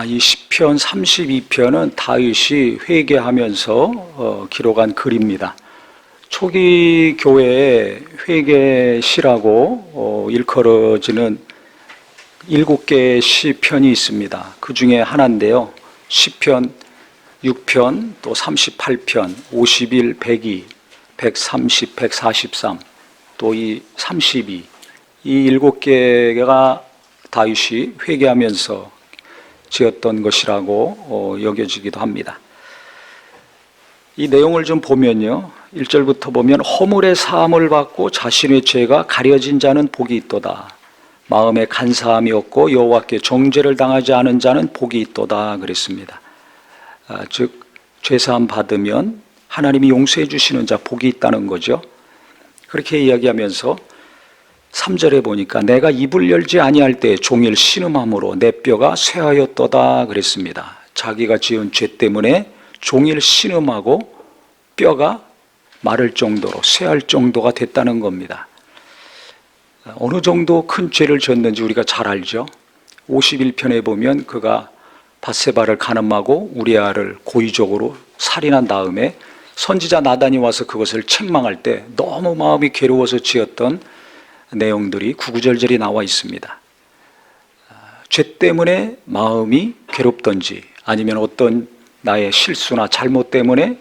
이 시편 32편은 다윗이 회개하면서 기록한 글입니다. 초기 교회에 회개시라고 일컬어지는 7개의 시편이 있습니다. 그 중에 하나인데요. 시편 6편, 또 38편, 51, 102, 130, 143, 또 이 32, 이 7개가 다윗이 회개하면서 지었던 것이라고 여겨지기도 합니다. 이 내용을 좀 보면요, 1절부터 보면 허물의 사함을 받고 자신의 죄가 가려진 자는 복이 있도다. 마음에 간사함이 없고 여호와께 정죄를 당하지 않은 자는 복이 있도다 그랬습니다. 즉 죄사함 받으면 하나님이 용서해 주시는 자 복이 있다는 거죠. 그렇게 이야기하면서 3절에 보니까 내가 입을 열지 아니할 때 종일 신음함으로 내 뼈가 쇠하였도다 그랬습니다. 자기가 지은 죄 때문에 종일 신음하고 뼈가 마를 정도로 쇠할 정도가 됐다는 겁니다. 어느 정도 큰 죄를 졌는지 우리가 잘 알죠. 51편에 보면 그가 밧세바를 간음하고 우리아를 고의적으로 살인한 다음에 선지자 나단이 와서 그것을 책망할 때 너무 마음이 괴로워서 지었던 내용들이 구구절절히 나와 있습니다. 죄 때문에 마음이 괴롭던지 아니면 어떤 나의 실수나 잘못 때문에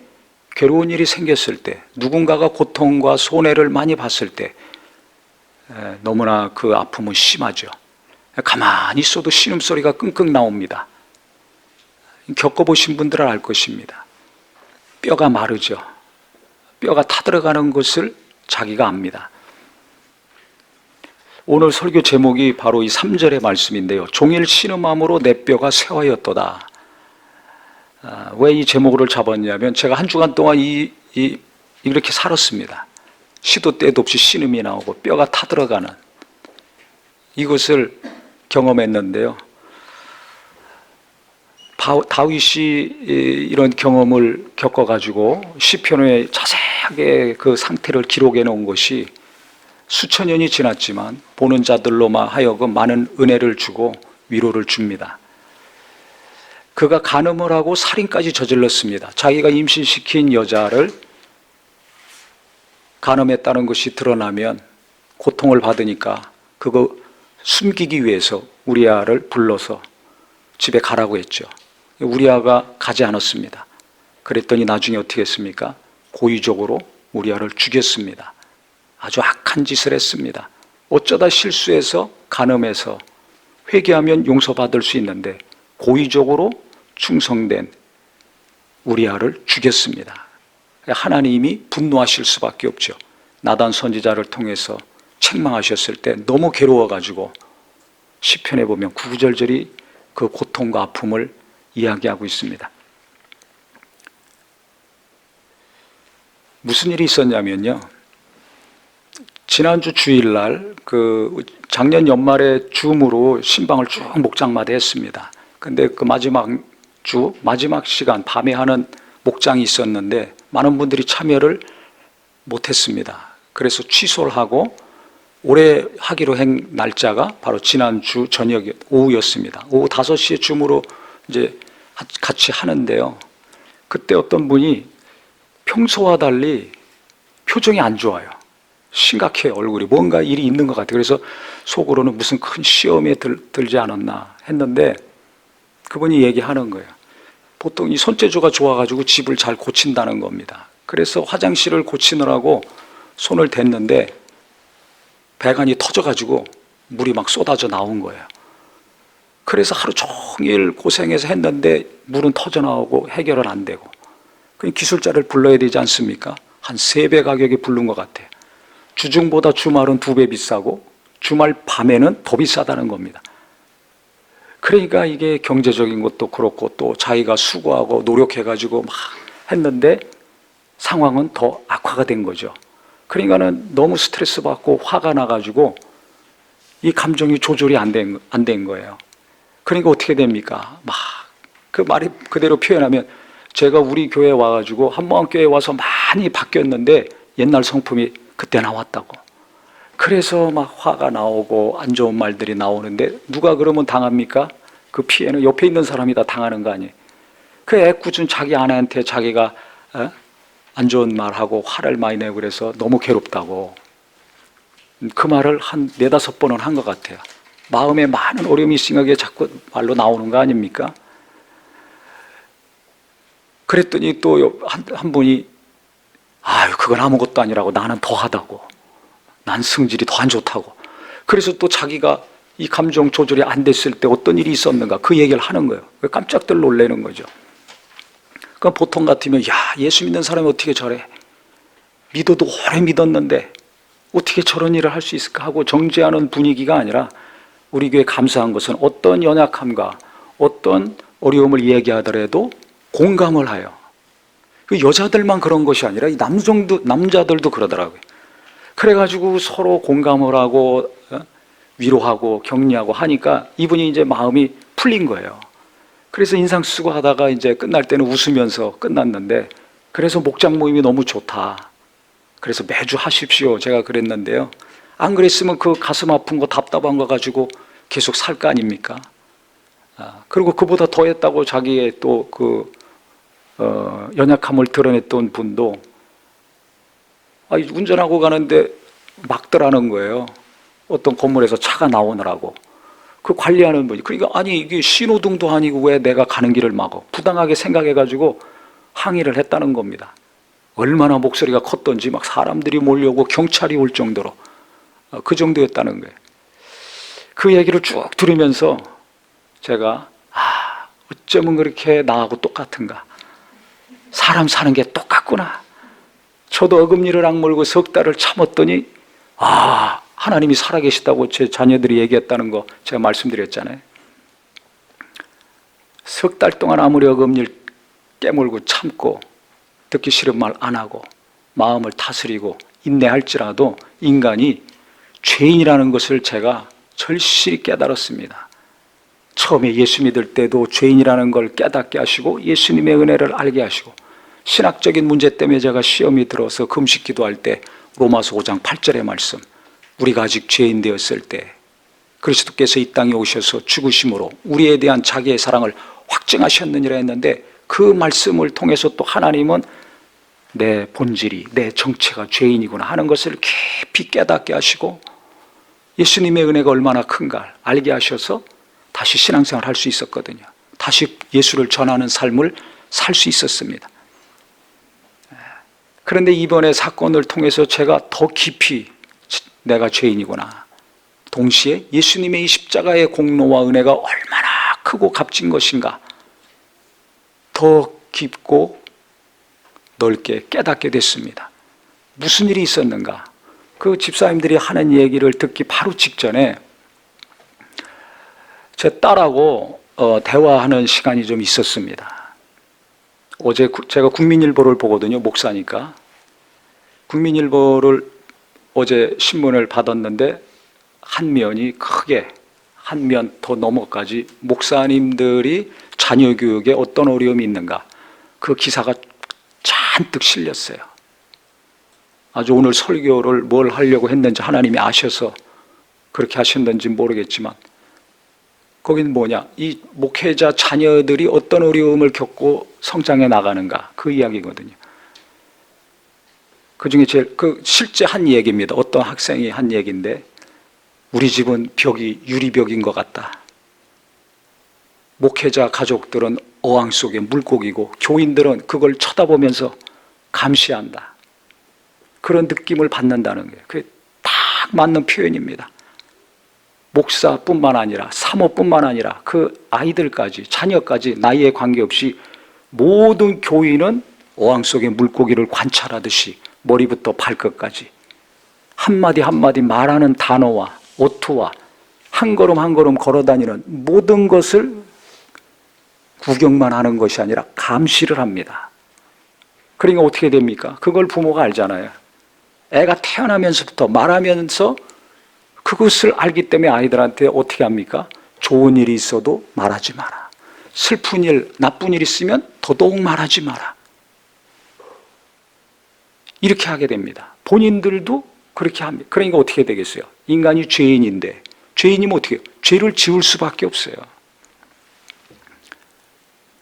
괴로운 일이 생겼을 때, 누군가가 고통과 손해를 많이 봤을 때 너무나 그 아픔은 심하죠. 가만히 있어도 신음소리가 끙끙 나옵니다. 겪어보신 분들은 알 것입니다. 뼈가 마르죠. 뼈가 타들어가는 것을 자기가 압니다. 오늘 설교 제목이 바로 이 3절의 말씀인데요. 종일 신음함으로 내 뼈가 쇠하였도다. 왜 이 제목을 잡았냐면 제가 한 주간 동안 이렇게 살았습니다. 시도 때도 없이 신음이 나오고 뼈가 타들어가는 이것을 경험했는데요. 다윗이 이런 경험을 겪어가지고 시편에 자세하게 그 상태를 기록해 놓은 것이 수천 년이 지났지만 보는 자들로 하여금 많은 은혜를 주고 위로를 줍니다. 그가 간음을 하고 살인까지 저질렀습니다. 자기가 임신시킨 여자를 간음했다는 것이 드러나면 고통을 받으니까 그거 숨기기 위해서 우리아를 불러서 집에 가라고 했죠. 우리아가 가지 않았습니다. 그랬더니 나중에 어떻게 했습니까? 고의적으로 우리아를 죽였습니다. 아주 악한 짓을 했습니다. 어쩌다 실수해서 간음해서 회개하면 용서받을 수 있는데 고의적으로 충성된 우리아를 죽였습니다. 하나님이 분노하실 수밖에 없죠. 나단 선지자를 통해서 책망하셨을 때 너무 괴로워가지고 시편에 보면 구구절절히 그 고통과 아픔을 이야기하고 있습니다. 무슨 일이 있었냐면요, 지난주 주일날 작년 연말에 줌으로 신방을 쭉 목장마다 했습니다. 근데 그 마지막 시간 밤에 하는 목장이 있었는데 많은 분들이 참여를 못했습니다. 그래서 취소를 하고 올해 하기로 한 날짜가 바로 지난주 저녁 오후였습니다. 오후 5시에 줌으로 이제 같이 하는데요. 그때 어떤 분이 평소와 달리 표정이 안 좋아요. 심각해요. 얼굴이 뭔가 일이 있는 것 같아요. 그래서 속으로는 무슨 큰 시험에 들지 않았나 했는데 그분이 얘기하는 거예요. 보통 이 손재주가 좋아가지고 집을 잘 고친다는 겁니다. 그래서 화장실을 고치느라고 손을 댔는데 배관이 터져가지고 물이 막 쏟아져 나온 거예요. 그래서 하루 종일 고생해서 했는데 물은 터져 나오고 해결은 안 되고, 그럼 기술자를 불러야 되지 않습니까? 한 3배 가격에 부른 것 같아요. 주중보다 주말은 2배 비싸고 주말 밤에는 더 비싸다는 겁니다. 그러니까 이게 경제적인 것도 그렇고 또 자기가 수고하고 노력해가지고 막 했는데 상황은 더 악화가 된 거죠. 그러니까는 너무 스트레스 받고 화가 나가지고 이 감정이 조절이 안 된 거예요. 그러니까 어떻게 됩니까? 막 그 말이 그대로 표현하면 제가 우리 교회에 와가지고 한복교회에 와서 많이 바뀌었는데 옛날 성품이 그때 나왔다고. 그래서 막 화가 나오고 안 좋은 말들이 나오는데 누가 그러면 당합니까? 그 피해는 옆에 있는 사람이 다 당하는 거 아니에요. 그 애꿎은 자기 아내한테 자기가 안 좋은 말하고 화를 많이 내고 그래서 너무 괴롭다고 그 말을 한 4-5번은 한 것 같아요. 마음에 많은 어려움이 있으니까 그게 자꾸 말로 나오는 거 아닙니까? 그랬더니 또 한 분이 아유 그건 아무것도 아니라고, 나는 더하다고, 난 성질이 더 안 좋다고. 그래서 또 자기가 이 감정 조절이 안 됐을 때 어떤 일이 있었는가 그 얘기를 하는 거예요. 깜짝들 놀라는 거죠. 그러니까 보통 같으면 야 예수 믿는 사람이 어떻게 저래, 믿어도 오래 믿었는데 어떻게 저런 일을 할 수 있을까 하고 정죄하는 분위기가 아니라, 우리 교회 감사한 것은 어떤 연약함과 어떤 어려움을 얘기하더라도 공감을 해요. 그 여자들만 그런 것이 아니라 이 남자들도 그러더라고요. 그래가지고 서로 공감을 하고 위로하고 격려하고 하니까 이분이 이제 마음이 풀린 거예요. 그래서 인상 쓰고 하다가 이제 끝날 때는 웃으면서 끝났는데, 그래서 목장 모임이 너무 좋다, 그래서 매주 하십시오 제가 그랬는데요, 안 그랬으면 그 가슴 아픈 거 답답한 거 가지고 계속 살 거 아닙니까? 그리고 그보다 더했다고 자기의 또 그 연약함을 드러냈던 분도 운전하고 가는데 막더라는 거예요. 어떤 건물에서 차가 나오느라고. 그 관리하는 분이, 그러니까 아니 이게 신호등도 아니고 왜 내가 가는 길을 막어, 부당하게 생각해가지고 항의를 했다는 겁니다. 얼마나 목소리가 컸던지 막 사람들이 몰려오고 경찰이 올 정도로 그 정도였다는 거예요. 그 얘기를 쭉 들으면서 제가 어쩌면 그렇게 나하고 똑같은가, 사람 사는 게 똑같구나. 저도 어금니를 악물고 석 달을 참았더니 하나님이 살아계시다고 제 자녀들이 얘기했다는 거 제가 말씀드렸잖아요. 석 달 동안 아무리 어금니를 깨물고 참고 듣기 싫은 말 안 하고 마음을 다스리고 인내할지라도 인간이 죄인이라는 것을 제가 절실히 깨달았습니다. 처음에 예수 믿을 때도 죄인이라는 걸 깨닫게 하시고 예수님의 은혜를 알게 하시고, 신학적인 문제 때문에 제가 시험이 들어서 금식 기도할 때 로마서 5장 8절의 말씀, 우리가 아직 죄인 되었을 때 그리스도께서 이 땅에 오셔서 죽으심으로 우리에 대한 자기의 사랑을 확증하셨느니라 했는데, 그 말씀을 통해서 또 하나님은 내 본질이, 내 정체가 죄인이구나 하는 것을 깊이 깨닫게 하시고 예수님의 은혜가 얼마나 큰가 알게 하셔서 다시 신앙생활을 할 수 있었거든요. 다시 예수를 전하는 삶을 살 수 있었습니다. 그런데 이번에 사건을 통해서 제가 더 깊이 내가 죄인이구나, 동시에 예수님의 이 십자가의 공로와 은혜가 얼마나 크고 값진 것인가 더 깊고 넓게 깨닫게 됐습니다. 무슨 일이 있었는가? 그 집사님들이 하는 얘기를 듣기 바로 직전에 제 딸하고 대화하는 시간이 좀 있었습니다. 어제 제가 국민일보를 보거든요, 목사니까. 국민일보를 어제 신문을 받았는데 한 면이 크게, 한 면 더 넘어까지 목사님들이 자녀 교육에 어떤 어려움이 있는가 그 기사가 잔뜩 실렸어요. 아주 오늘 설교를 뭘 하려고 했는지 하나님이 아셔서 그렇게 하셨는지 모르겠지만, 거기는 뭐냐, 이 목회자 자녀들이 어떤 어려움을 겪고 성장해 나가는가 그 이야기거든요. 그 중에 제일 실제 한 얘기입니다. 어떤 학생이 한 얘기인데, 우리 집은 벽이 유리벽인 것 같다. 목회자 가족들은 어항 속의 물고기고 교인들은 그걸 쳐다보면서 감시한다. 그런 느낌을 받는다는 거예요. 그게 딱 맞는 표현입니다. 목사뿐만 아니라 사모뿐만 아니라 그 아이들까지, 자녀까지 나이에 관계없이 모든 교인은 어항 속의 물고기를 관찰하듯이 머리부터 발끝까지 한마디 한마디 말하는 단어와 어투와 한 걸음 한 걸음 걸어다니는 모든 것을 구경만 하는 것이 아니라 감시를 합니다. 그러니까 어떻게 됩니까? 그걸 부모가 알잖아요. 애가 태어나면서부터 말하면서 그것을 알기 때문에 아이들한테 어떻게 합니까? 좋은 일이 있어도 말하지 마라. 슬픈 일, 나쁜 일 있으면 더더욱 말하지 마라. 이렇게 하게 됩니다. 본인들도 그렇게 합니다. 그러니까 어떻게 되겠어요? 인간이 죄인인데, 죄인이면 어떻게 해요? 죄를 지을 수밖에 없어요.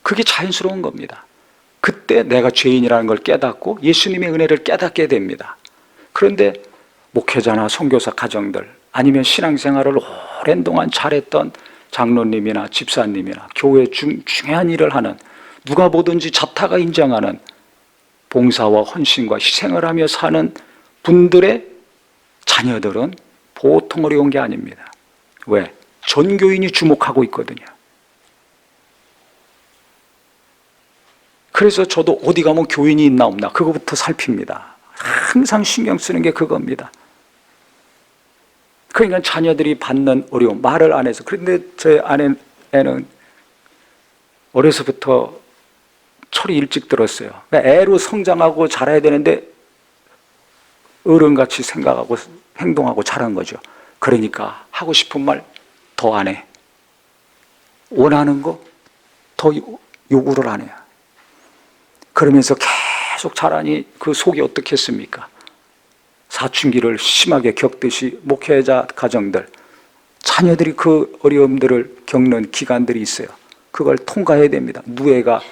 그게 자연스러운 겁니다. 그때 내가 죄인이라는 걸 깨닫고 예수님의 은혜를 깨닫게 됩니다. 그런데 목회자나 선교사 가정들 아니면 신앙생활을 오랜 동안 잘했던 장로님이나 집사님이나 교회 중요한 일을 하는 누가 보든지 자타가 인정하는 봉사와 헌신과 희생을 하며 사는 분들의 자녀들은 보통 어려운 게 아닙니다. 왜? 전교인이 주목하고 있거든요. 그래서 저도 어디 가면 교인이 있나 없나 그거부터 살핍니다. 항상 신경 쓰는 게 그겁니다. 그러니까 자녀들이 받는 어려움, 말을 안 해서. 그런데 제 아내는 어려서부터 철이 일찍 들었어요. 애로 성장하고 자라야 되는데 어른같이 생각하고 행동하고 자란 거죠. 그러니까 하고 싶은 말 더 안 해. 원하는 거 더 요구를 안 해요. 그러면서 계속 자라니 그 속이 어떻겠습니까? 사춘기를 심하게 겪듯이 목회자 가정들, 자녀들이 그 어려움들을 겪는 기간들이 있어요. 그걸 통과해야 됩니다. 누에가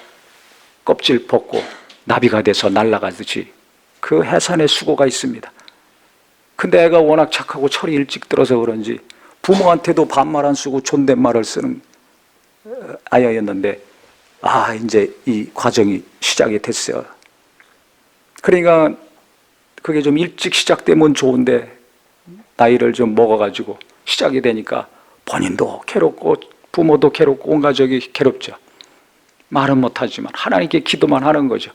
껍질 벗고 나비가 돼서 날아가듯이 그 해산의 수고가 있습니다. 근데 애가 워낙 착하고 철이 일찍 들어서 그런지 부모한테도 반말 안 쓰고 존댓말을 쓰는 아이였는데 이제 이 과정이 시작이 됐어요. 그러니까 그게 좀 일찍 시작되면 좋은데 나이를 좀 먹어가지고 시작이 되니까 본인도 괴롭고 부모도 괴롭고 온 가족이 괴롭죠. 말은 못하지만 하나님께 기도만 하는 거죠.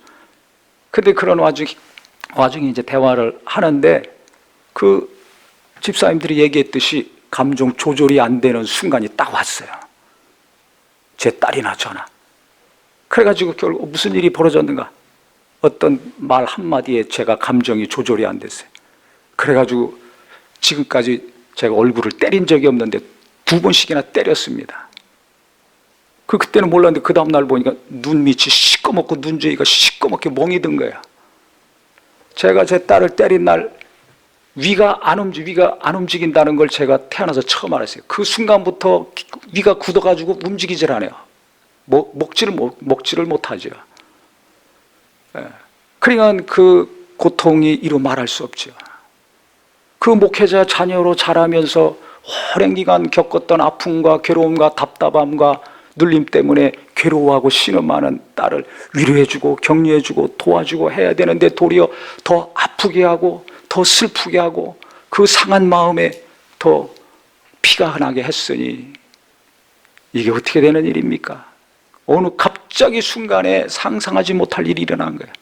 근데 그런 와중에 이제 대화를 하는데 그 집사님들이 얘기했듯이 감정 조절이 안 되는 순간이 딱 왔어요. 제 딸이나 저나. 그래가지고 결국 무슨 일이 벌어졌는가? 어떤 말 한마디에 제가 감정이 조절이 안 됐어요. 그래가지고 지금까지 제가 얼굴을 때린 적이 없는데 2번씩이나 때렸습니다. 그때는 몰랐는데 그 다음날 보니까 눈 밑이 시꺼멓고 눈주위가 시꺼멓게 멍이 든 거예요. 제가 제 딸을 때린 날 위가 안 움직인다는 걸 제가 태어나서 처음 알았어요. 그 순간부터 위가 굳어가지고 움직이질 않아요. 먹지를 못하죠. 그러니까 그 고통이 이루 말할 수 없죠. 그 목회자 자녀로 자라면서 오랜 기간 겪었던 아픔과 괴로움과 답답함과 눌림 때문에 괴로워하고 신음하는 딸을 위로해주고 격려해주고 도와주고 해야 되는데 도리어 더 아프게 하고 더 슬프게 하고 그 상한 마음에 더 피가 나게 했으니 이게 어떻게 되는 일입니까? 어느 갑자기 순간에 상상하지 못할 일이 일어난 거예요.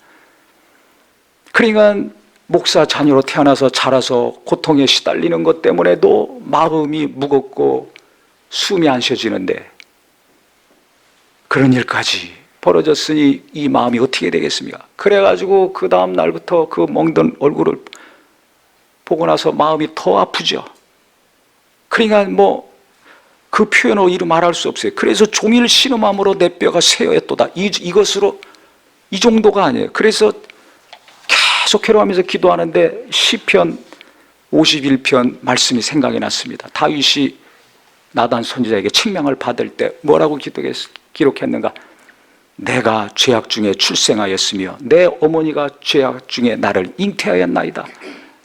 그러니까 목사 자녀로 태어나서 자라서 고통에 시달리는 것 때문에도 마음이 무겁고 숨이 안 쉬어지는데 그런 일까지 벌어졌으니 이 마음이 어떻게 되겠습니까? 그래가지고 그 다음 날부터 그 멍든 얼굴을 보고 나서 마음이 더 아프죠. 그러니까 그 표현으로 이루 말할 수 없어요. 그래서 종일 신음함으로 내 뼈가 쇠어했도다. 이것으로 이 정도가 아니에요. 그래서 계속 괴로워하면서 기도하는데 시편 51편 말씀이 생각이 났습니다. 다윗이 나단 선지자에게 책명을 받을 때 뭐라고 기록했는가? 내가 죄악 중에 출생하였으며 내 어머니가 죄악 중에 나를 잉태하였나이다.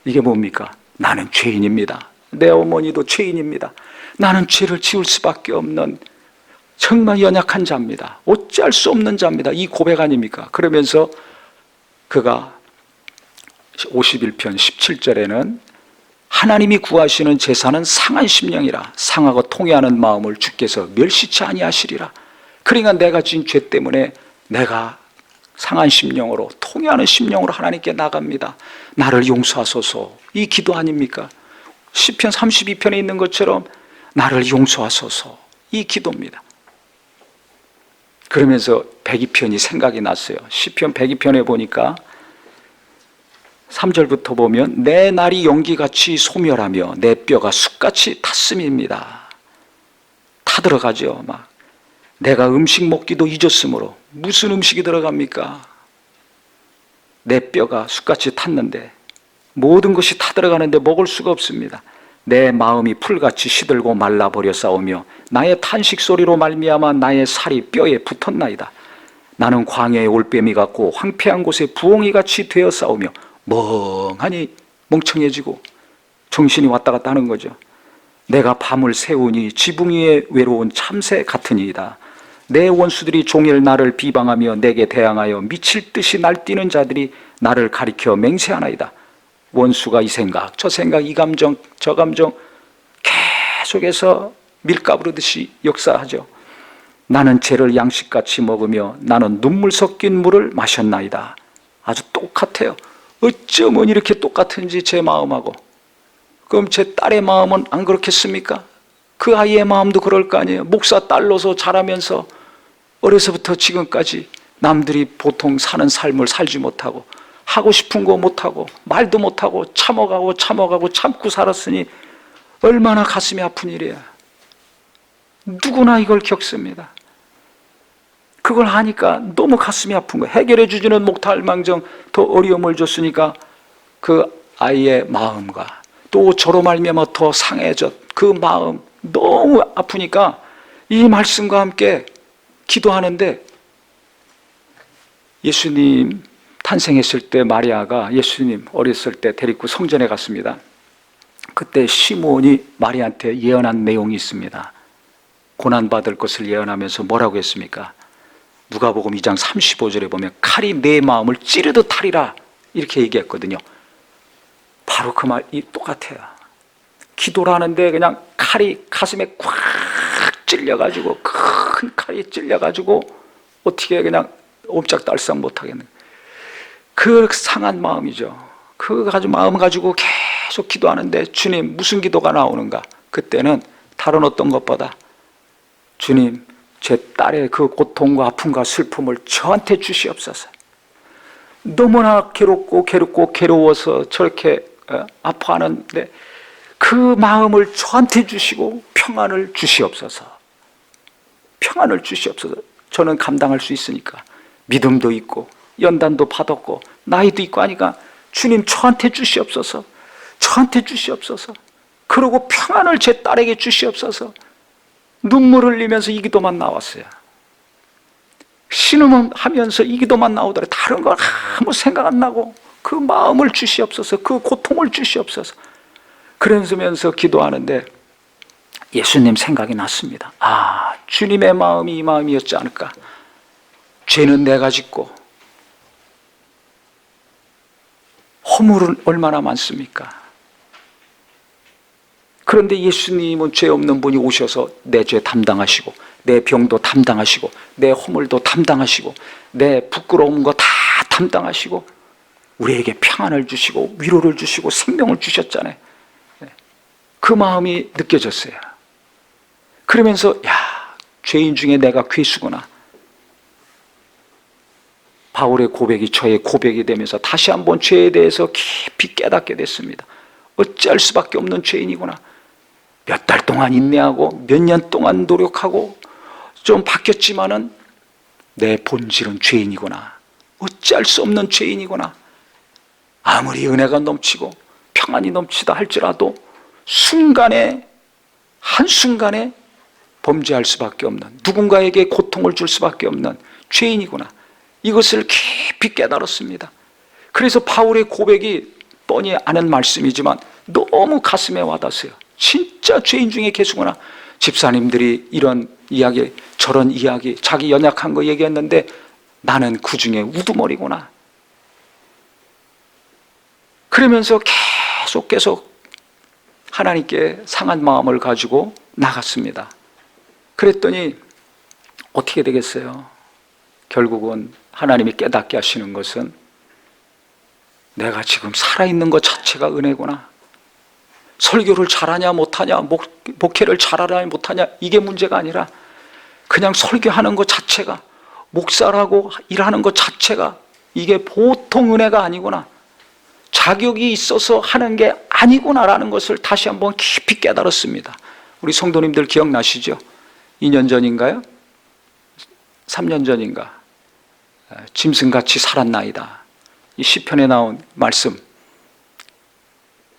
이게 뭡니까? 나는 죄인입니다. 내 어머니도 죄인입니다. 나는 죄를 지을 수밖에 없는 정말 연약한 자입니다. 어찌할 수 없는 자입니다. 이 고백 아닙니까? 그러면서 그가 51편 17절에는 하나님이 구하시는 제사는 상한 심령이라 상하고 통회하는 마음을 주께서 멸시치 아니하시리라. 그러니까 내가 지은 죄 때문에 내가 상한 심령으로 통회하는 심령으로 하나님께 나갑니다. 나를 용서하소서. 이 기도 아닙니까? 시편 32편에 있는 것처럼 나를 용서하소서. 이 기도입니다. 그러면서 102편이 생각이 났어요. 시편 102편에 보니까 3절부터 보면 내 날이 연기같이 소멸하며 내 뼈가 숯같이 탔음입니다. 타들어가죠. 막 내가 음식 먹기도 잊었으므로. 무슨 음식이 들어갑니까? 내 뼈가 숯같이 탔는데 모든 것이 타들어가는데 먹을 수가 없습니다. 내 마음이 풀같이 시들고 말라버려 싸우며 나의 탄식 소리로 말미암아 나의 살이 뼈에 붙었나이다. 나는 광야의 올빼미 같고 황폐한 곳에 부엉이같이 되어 싸우며 멍하니 멍청해지고 정신이 왔다 갔다 하는 거죠. 내가 밤을 새우니 지붕 위에 외로운 참새 같으니이다. 내 원수들이 종일 나를 비방하며 내게 대항하여 미칠 듯이 날뛰는 자들이 나를 가리켜 맹세하나이다. 원수가 이 생각, 저 생각, 이 감정, 저 감정 계속해서 밀가부르듯이 역사하죠. 나는 죄를 양식같이 먹으며 나는 눈물 섞인 물을 마셨나이다. 아주 똑같아요. 어쩌면 이렇게 똑같은지 제 마음하고. 그럼 제 딸의 마음은 안 그렇겠습니까? 그 아이의 마음도 그럴 거 아니에요. 목사 딸로서 자라면서 어려서부터 지금까지 남들이 보통 사는 삶을 살지 못하고 하고 싶은 거 못하고 말도 못하고 참아가고 참고 살았으니 얼마나 가슴이 아픈 일이야. 누구나 이걸 겪습니다. 그걸 하니까 너무 가슴이 아픈 거예요. 해결해 주지는 못할 망정 더 어려움을 줬으니까 그 아이의 마음과 또 저로 말미암아 더 상해졌 그 마음 너무 아프니까 이 말씀과 함께 기도하는데, 예수님 탄생했을 때 마리아가 예수님 어렸을 때 데리고 성전에 갔습니다. 그때 시므온이 마리아한테 예언한 내용이 있습니다. 고난받을 것을 예언하면서 뭐라고 했습니까? 누가복음 2장 35절에 보면 칼이 내 마음을 찌르듯 하리라 이렇게 얘기했거든요. 바로 그 말이 똑같아요. 기도를 하는데 그냥 칼이 가슴에 꽉 찔려가지고 큰 칼이 찔려가지고 어떻게 그냥 옴짝달싹 못하겠는 그 상한 마음이죠. 그 마음 가지고 계속 기도하는데 주님 무슨 기도가 나오는가? 그때는 다른 어떤 것보다 주님 제 딸의 그 고통과 아픔과 슬픔을 저한테 주시옵소서. 너무나 괴로워서 저렇게 아파하는데 그 마음을 저한테 주시고 평안을 주시옵소서. 평안을 주시옵소서. 저는 감당할 수 있으니까. 믿음도 있고 연단도 받았고 나이도 있고 하니까 주님 저한테 주시옵소서. 저한테 주시옵소서. 그러고 평안을 제 딸에게 주시옵소서. 눈물 흘리면서 이 기도만 나왔어요. 신음하면서 이 기도만 나오더래. 다른 걸 아무 생각 안 나고 그 마음을 주시옵소서. 그 고통을 주시옵소서. 그러면서 기도하는데 예수님 생각이 났습니다. 아, 주님의 마음이 이 마음이었지 않을까. 죄는 내가 짓고 허물은 얼마나 많습니까? 그런데 예수님은 죄 없는 분이 오셔서 내 죄 담당하시고 내 병도 담당하시고 내 허물도 담당하시고 내 부끄러운 거 다 담당하시고 우리에게 평안을 주시고 위로를 주시고 생명을 주셨잖아요. 그 마음이 느껴졌어요. 그러면서 야, 죄인 중에 내가 괴수구나. 바울의 고백이 저의 고백이 되면서 다시 한번 죄에 대해서 깊이 깨닫게 됐습니다. 어찌할 수밖에 없는 죄인이구나. 몇 달 동안 인내하고 몇 년 동안 노력하고 좀 바뀌었지만은 내 본질은 죄인이구나. 어찌할 수 없는 죄인이구나. 아무리 은혜가 넘치고 평안이 넘치다 할지라도 순간에 한순간에 범죄할 수밖에 없는, 누군가에게 고통을 줄 수밖에 없는 죄인이구나. 이것을 깊이 깨달았습니다. 그래서 바울의 고백이 뻔히 아는 말씀이지만 너무 가슴에 와닿았어요. 진짜 죄인 중에 계시구나. 집사님들이 이런 이야기 저런 이야기 자기 연약한 거 얘기했는데 나는 그 중에 우두머리구나. 그러면서 계속 하나님께 상한 마음을 가지고 나갔습니다. 그랬더니 어떻게 되겠어요? 결국은 하나님이 깨닫게 하시는 것은 내가 지금 살아있는 것 자체가 은혜구나. 설교를 잘하냐 못하냐, 목회를 잘하냐 못하냐, 이게 문제가 아니라 그냥 설교하는 것 자체가, 목사라고 일하는 것 자체가 이게 보통 은혜가 아니구나. 자격이 있어서 하는 게 아니구나라는 것을 다시 한번 깊이 깨달았습니다. 우리 성도님들 기억나시죠? 2년 전인가요? 3년 전인가? 짐승같이 살았나이다. 이 시편에 나온 말씀.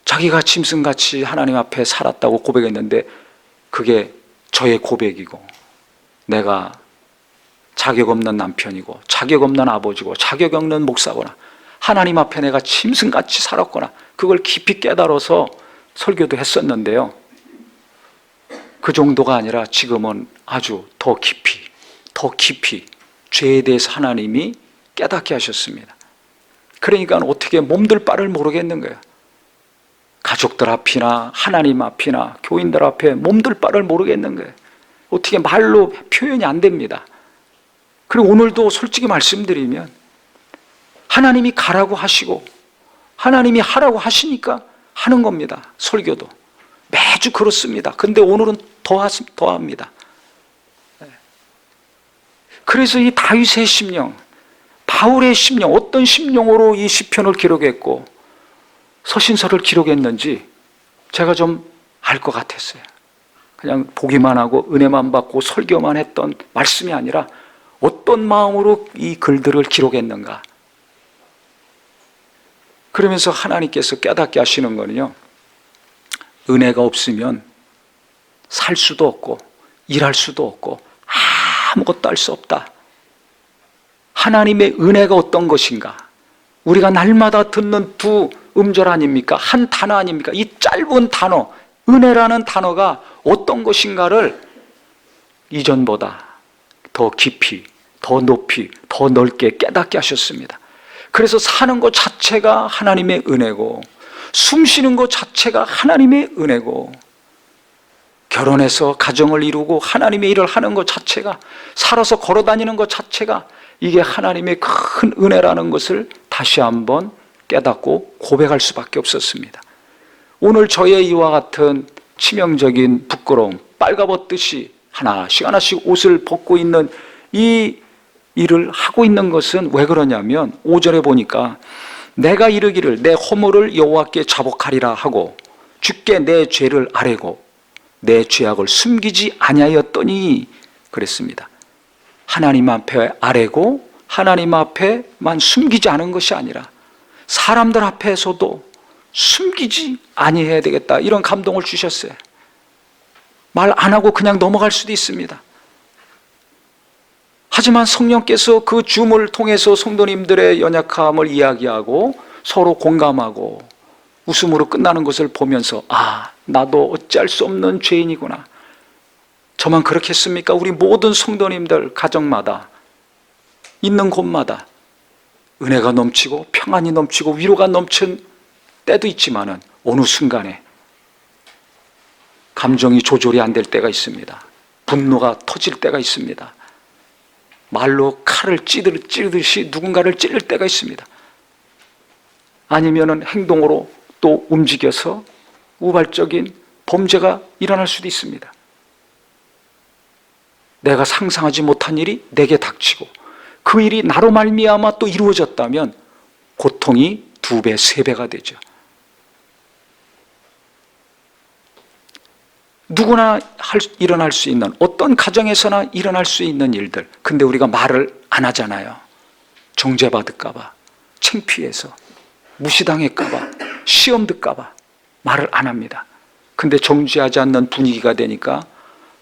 자기가 짐승같이 하나님 앞에 살았다고 고백했는데 그게 저의 고백이고 내가 자격 없는 남편이고 자격 없는 아버지고 자격 없는 목사거나 하나님 앞에 내가 짐승같이 살았거나 그걸 깊이 깨달아서 설교도 했었는데요. 그 정도가 아니라 지금은 아주 더 깊이 죄에 대해서 하나님이 깨닫게 하셨습니다. 그러니까 어떻게 몸둘 바를 모르겠는 거예요. 가족들 앞이나 하나님 앞이나 교인들 앞에 몸둘 바를 모르겠는 거예요. 어떻게 말로 표현이 안 됩니다. 그리고 오늘도 솔직히 말씀드리면 하나님이 가라고 하시고 하나님이 하라고 하시니까 하는 겁니다. 설교도 매주 그렇습니다. 근데 오늘은 더합니다. 그래서 이 다윗의 심령, 바울의 심령, 어떤 심령으로 이 시편을 기록했고 서신서를 기록했는지 제가 좀 알 것 같았어요. 그냥 보기만 하고 은혜만 받고 설교만 했던 말씀이 아니라 어떤 마음으로 이 글들을 기록했는가. 그러면서 하나님께서 깨닫게 하시는 거는요, 은혜가 없으면 살 수도 없고 일할 수도 없고 아무것도 할 수 없다. 하나님의 은혜가 어떤 것인가? 우리가 날마다 듣는 두 음절 아닙니까? 한 단어 아닙니까? 이 짧은 단어, 은혜라는 단어가 어떤 것인가를 이전보다 더 깊이, 더 높이, 더 넓게 깨닫게 하셨습니다. 그래서 사는 것 자체가 하나님의 은혜고, 숨 쉬는 것 자체가 하나님의 은혜고, 결혼해서 가정을 이루고 하나님의 일을 하는 것 자체가, 살아서 걸어다니는 것 자체가 이게 하나님의 큰 은혜라는 것을 다시 한번 깨닫고 고백할 수밖에 없었습니다. 오늘 저의 이와 같은 치명적인 부끄러움, 빨가벗듯이 하나씩 옷을 벗고 있는 이 일을 하고 있는 것은 왜 그러냐면 5절에 보니까 내가 이르기를 내 허물을 여호와께 자복하리라 하고 주께 내 죄를 아뢰고 내 죄악을 숨기지 아니하였더니 그랬습니다. 하나님 앞에 아뢰고 하나님 앞에만 숨기지 않은 것이 아니라 사람들 앞에서도 숨기지 아니해야 되겠다, 이런 감동을 주셨어요. 말 안 하고 그냥 넘어갈 수도 있습니다. 하지만 성령께서 그 줌을 통해서 성도님들의 연약함을 이야기하고 서로 공감하고 웃음으로 끝나는 것을 보면서 나도 어찌할 수 없는 죄인이구나. 저만 그렇겠습니까? 우리 모든 성도님들 가정마다 있는 곳마다 은혜가 넘치고 평안이 넘치고 위로가 넘친 때도 있지만은 어느 순간에 감정이 조절이 안 될 때가 있습니다. 분노가 터질 때가 있습니다. 말로 칼을 찌르듯이 누군가를 찌를 때가 있습니다. 아니면은 행동으로 또 움직여서 우발적인 범죄가 일어날 수도 있습니다. 내가 상상하지 못한 일이 내게 닥치고 그 일이 나로 말미암아 또 이루어졌다면 고통이 2배, 3배가 되죠. 누구나 일어날 수 있는, 어떤 가정에서나 일어날 수 있는 일들. 근데 우리가 말을 안 하잖아요. 정죄받을까봐, 창피해서, 무시당할까봐, 시험 들까봐 말을 안 합니다. 근데 정죄하지 않는 분위기가 되니까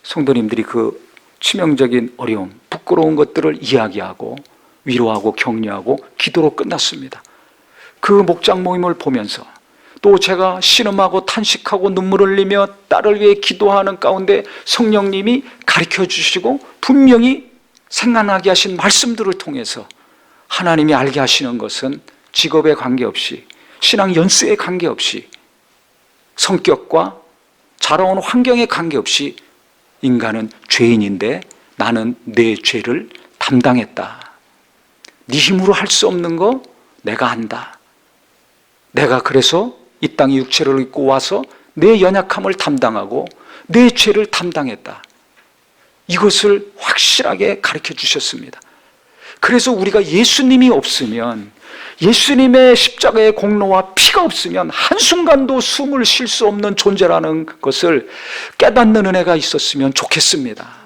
성도님들이 그 치명적인 어려움, 부끄러운 것들을 이야기하고 위로하고 격려하고 기도로 끝났습니다. 그 목장 모임을 보면서 또 제가 신음하고 탄식하고 눈물 흘리며 딸을 위해 기도하는 가운데 성령님이 가르쳐 주시고 분명히 생각나게 하신 말씀들을 통해서 하나님이 알게 하시는 것은 직업에 관계없이, 신앙 연수에 관계없이, 성격과 자라온 환경에 관계없이 인간은 죄인인데 나는 내 죄를 담당했다. 네 힘으로 할 수 없는 거 내가 한다. 내가 그래서 이 땅에 육체를 입고 와서 내 연약함을 담당하고 내 죄를 담당했다. 이것을 확실하게 가르쳐 주셨습니다. 그래서 우리가 예수님이 없으면, 예수님의 십자가의 공로와 피가 없으면 한순간도 숨을 쉴 수 없는 존재라는 것을 깨닫는 은혜가 있었으면 좋겠습니다.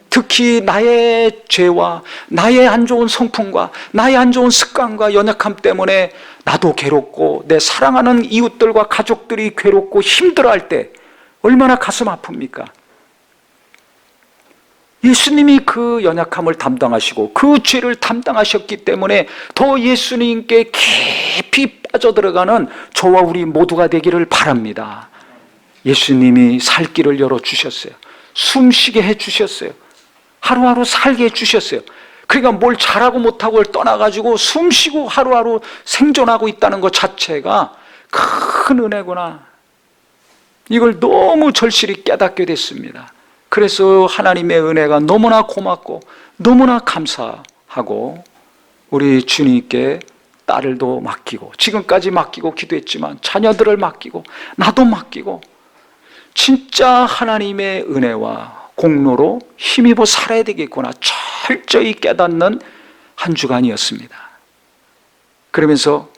특히 나의 죄와 나의 안 좋은 성품과 나의 안 좋은 습관과 연약함 때문에 나도 괴롭고 내 사랑하는 이웃들과 가족들이 괴롭고 힘들어할 때 얼마나 가슴 아픕니까? 예수님이 그 연약함을 담당하시고 그 죄를 담당하셨기 때문에 더 예수님께 깊이 빠져들어가는 저와 우리 모두가 되기를 바랍니다. 예수님이 살 길을 열어주셨어요. 숨쉬게 해주셨어요. 하루하루 살게 해주셨어요. 그러니까 뭘 잘하고 못하고를 떠나가지고 숨쉬고 하루하루 생존하고 있다는 것 자체가 큰 은혜구나. 이걸 너무 절실히 깨닫게 됐습니다. 그래서 하나님의 은혜가 너무나 고맙고 너무나 감사하고 우리 주님께 딸을도 맡기고 지금까지 맡기고 기도했지만 자녀들을 맡기고 나도 맡기고 진짜 하나님의 은혜와 공로로 힘입어 살아야 되겠구나 철저히 깨닫는 한 주간이었습니다. 그러면서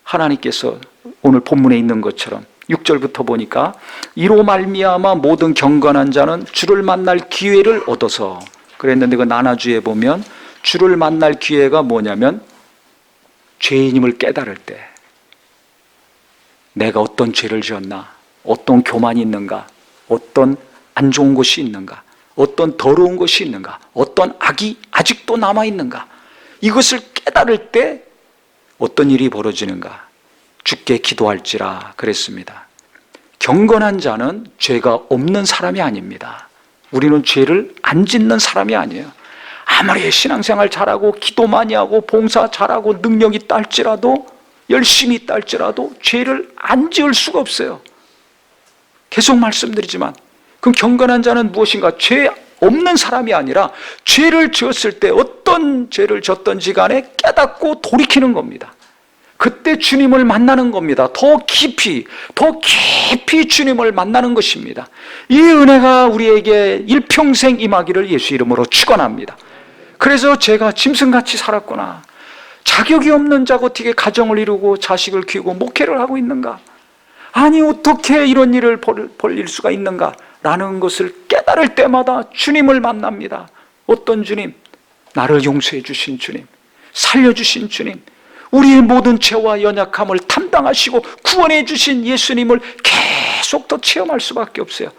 하나님께서 오늘 본문에 있는 것처럼 6절부터 보니까 이로 말미암아 모든 경건한 자는 주를 만날 기회를 얻어서 그랬는데 그 나나주에 보면 주를 만날 기회가 뭐냐면 죄인임을 깨달을 때 내가 어떤 죄를 지었나, 어떤 교만이 있는가, 어떤 안 좋은 것이 있는가, 어떤 더러운 것이 있는가, 어떤 악이 아직도 남아있는가, 이것을 깨달을 때 어떤 일이 벌어지는가, 주께 기도할지라 그랬습니다. 경건한 자는 죄가 없는 사람이 아닙니다. 우리는 죄를 안 짓는 사람이 아니에요. 아무리 신앙생활 잘하고 기도 많이 하고 봉사 잘하고 능력이 있다 할지라도 열심히 있다 할지라도 죄를 안 지을 수가 없어요. 계속 말씀드리지만 그럼 경건한 자는 무엇인가? 죄 없는 사람이 아니라 죄를 지었을 때 어떤 죄를 졌던지 간에 깨닫고 돌이키는 겁니다. 그때 주님을 만나는 겁니다. 더 깊이 주님을 만나는 것입니다. 이 은혜가 우리에게 일평생 임하기를 예수 이름으로 축원합니다. 그래서 제가 짐승같이 살았구나. 자격이 없는 자가 어떻게 가정을 이루고 자식을 키우고 목회를 하고 있는가? 아니 어떻게 이런 일을 벌일 수가 있는가? 라는 것을 깨달을 때마다 주님을 만납니다. 어떤 주님? 나를 용서해 주신 주님, 살려주신 주님, 우리의 모든 죄와 연약함을 담당하시고 구원해 주신 예수님을 계속 더 체험할 수밖에 없어요.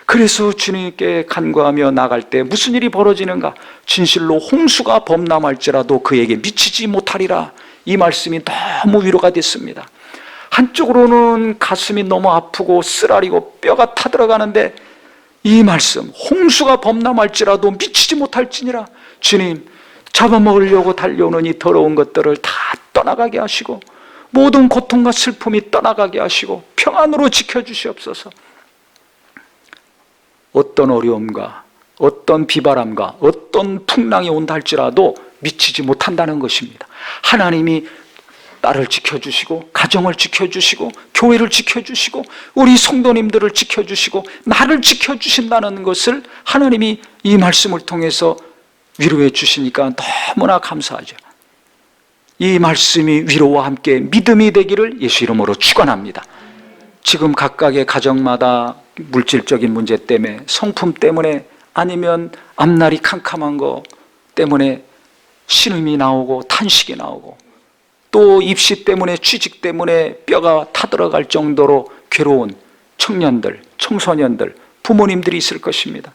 그래서 주님께 간구하며 나갈 때 무슨 일이 벌어지는가? 진실로 홍수가 범람할지라도 그에게 미치지 못하리라. 이 말씀이 너무 위로가 됐습니다. 한쪽으로는 가슴이 너무 아프고 쓰라리고 뼈가 타들어가는데 이 말씀, 홍수가 범람할지라도 미치지 못할지니라. 주님, 잡아먹으려고 달려오는 이 더러운 것들을 다 떠나가게 하시고 모든 고통과 슬픔이 떠나가게 하시고 평안으로 지켜주시옵소서. 어떤 어려움과 어떤 비바람과 어떤 풍랑이 온다 할지라도 미치지 못한다는 것입니다. 하나님이 나를 지켜주시고 가정을 지켜주시고 교회를 지켜주시고 우리 성도님들을 지켜주시고 나를 지켜주신다는 것을 하나님이 이 말씀을 통해서 위로해 주시니까 너무나 감사하죠. 이 말씀이 위로와 함께 믿음이 되기를 예수 이름으로 축원합니다. 지금 각각의 가정마다 물질적인 문제 때문에, 성품 때문에, 아니면 앞날이 캄캄한 거 때문에 신음이 나오고 탄식이 나오고 또 입시 때문에 취직 때문에 뼈가 타들어갈 정도로 괴로운 청년들, 청소년들, 부모님들이 있을 것입니다.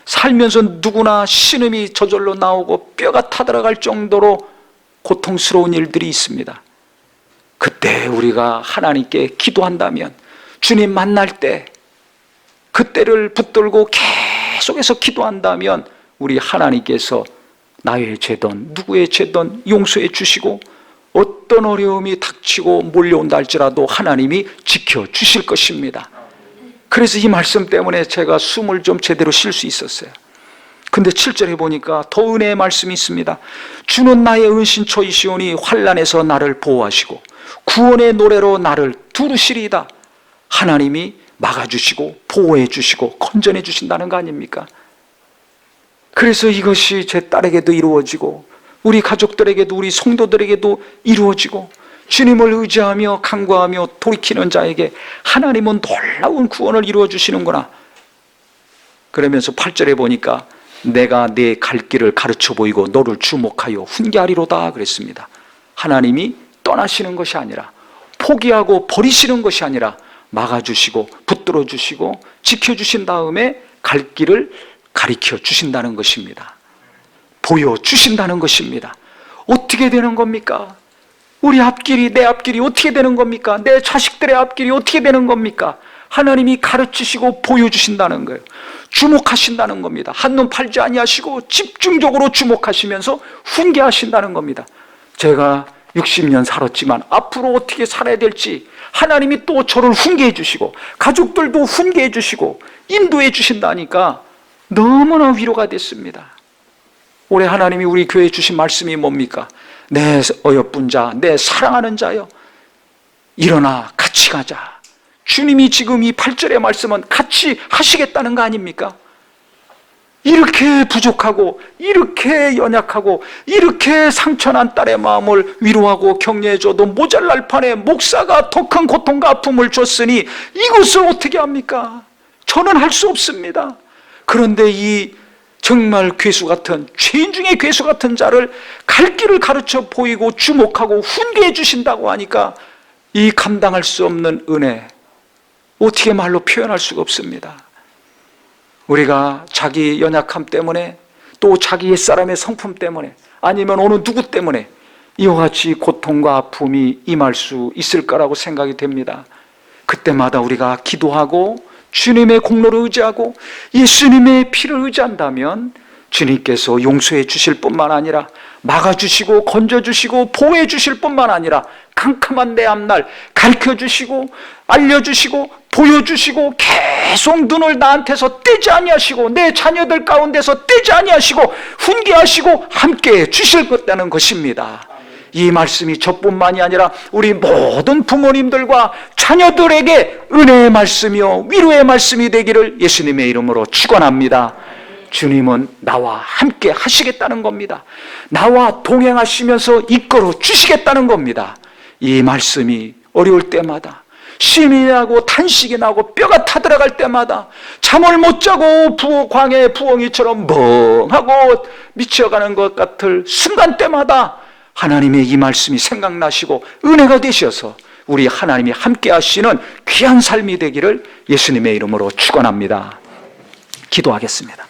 살면서 누구나 신음이 저절로 나오고 뼈가 타들어갈 정도로 고통스러운 일들이 있습니다. 그때 우리가 하나님께 기도한다면, 주님 만날 때 그때를 붙들고 계속해서 기도한다면 우리 하나님께서 나의 죄든 누구의 죄든 용서해 주시고 어떤 어려움이 닥치고 몰려온다 할지라도 하나님이 지켜주실 것입니다. 그래서 이 말씀 때문에 제가 숨을 좀 제대로 쉴 수 있었어요. 근데 7절에 보니까 더 은혜의 말씀이 있습니다. 주는 나의 은신처이시오니 환난에서 나를 보호하시고 구원의 노래로 나를 두르시리이다. 하나님이 막아주시고 보호해 주시고 건전해 주신다는 거 아닙니까? 그래서 이것이 제 딸에게도 이루어지고 우리 가족들에게도 우리 성도들에게도 이루어지고 주님을 의지하며 간구하며 돌이키는 자에게 하나님은 놀라운 구원을 이루어 주시는구나. 그러면서 8절에 보니까 내가 내 갈 길을 가르쳐 보이고 너를 주목하여 훈계하리로다 그랬습니다. 하나님이 떠나시는 것이 아니라 포기하고 버리시는 것이 아니라 막아주시고 붙들어 주시고 지켜주신 다음에 갈 길을 가르쳐 주신다는 것입니다. 보여주신다는 것입니다. 어떻게 되는 겁니까? 우리 앞길이, 내 앞길이 어떻게 되는 겁니까? 내 자식들의 앞길이 어떻게 되는 겁니까? 하나님이 가르치시고 보여주신다는 거예요. 주목하신다는 겁니다. 한눈 팔지 아니하시고 집중적으로 주목하시면서 훈계하신다는 겁니다. 제가 60년 살았지만 앞으로 어떻게 살아야 될지 하나님이 또 저를 훈계해 주시고 가족들도 훈계해 주시고 인도해 주신다니까 너무나 위로가 됐습니다. 올해 하나님이 우리 교회에 주신 말씀이 뭡니까? 내 어여쁜 자, 내 사랑하는 자여, 일어나 같이 가자. 주님이 지금 이 8절의 말씀은 같이 하시겠다는 거 아닙니까? 이렇게 부족하고 이렇게 연약하고 이렇게 상처난 딸의 마음을 위로하고 격려해줘도 모자랄 판에 목사가 더 큰 고통과 아픔을 줬으니 이것을 어떻게 합니까? 저는 할 수 없습니다. 그런데 이 정말 괴수 같은, 죄인 중에 괴수 같은 자를 갈 길을 가르쳐 보이고 주목하고 훈계해 주신다고 하니까 이 감당할 수 없는 은혜, 어떻게 말로 표현할 수가 없습니다. 우리가 자기 연약함 때문에 또 자기 옛사람의 성품 때문에 아니면 어느 누구 때문에 이와 같이 고통과 아픔이 임할 수 있을 거라고 생각이 됩니다. 그때마다 우리가 기도하고 주님의 공로를 의지하고 예수님의 피를 의지한다면 주님께서 용서해 주실 뿐만 아니라 막아주시고 건져주시고 보호해 주실 뿐만 아니라 캄캄한 내 앞날 가르쳐주시고 알려주시고 보여주시고 계속 눈을 나한테서 떼지 아니하시고 내 자녀들 가운데서 떼지 아니하시고 훈계하시고 함께해 주실 것이라는 것입니다. 이 말씀이 저뿐만이 아니라 우리 모든 부모님들과 자녀들에게 은혜의 말씀이요 위로의 말씀이 되기를 예수님의 이름으로 축원합니다. 주님은 나와 함께 하시겠다는 겁니다. 나와 동행하시면서 이끌어 주시겠다는 겁니다. 이 말씀이 어려울 때마다, 쉼이 나고 탄식이 나고 뼈가 타들어갈 때마다, 잠을 못 자고 광야의 부엉이처럼 멍하고 미쳐가는 것 같을 순간 때마다 하나님의 이 말씀이 생각나시고 은혜가 되셔서 우리 하나님이 함께 하시는 귀한 삶이 되기를 예수님의 이름으로 축원합니다. 기도하겠습니다.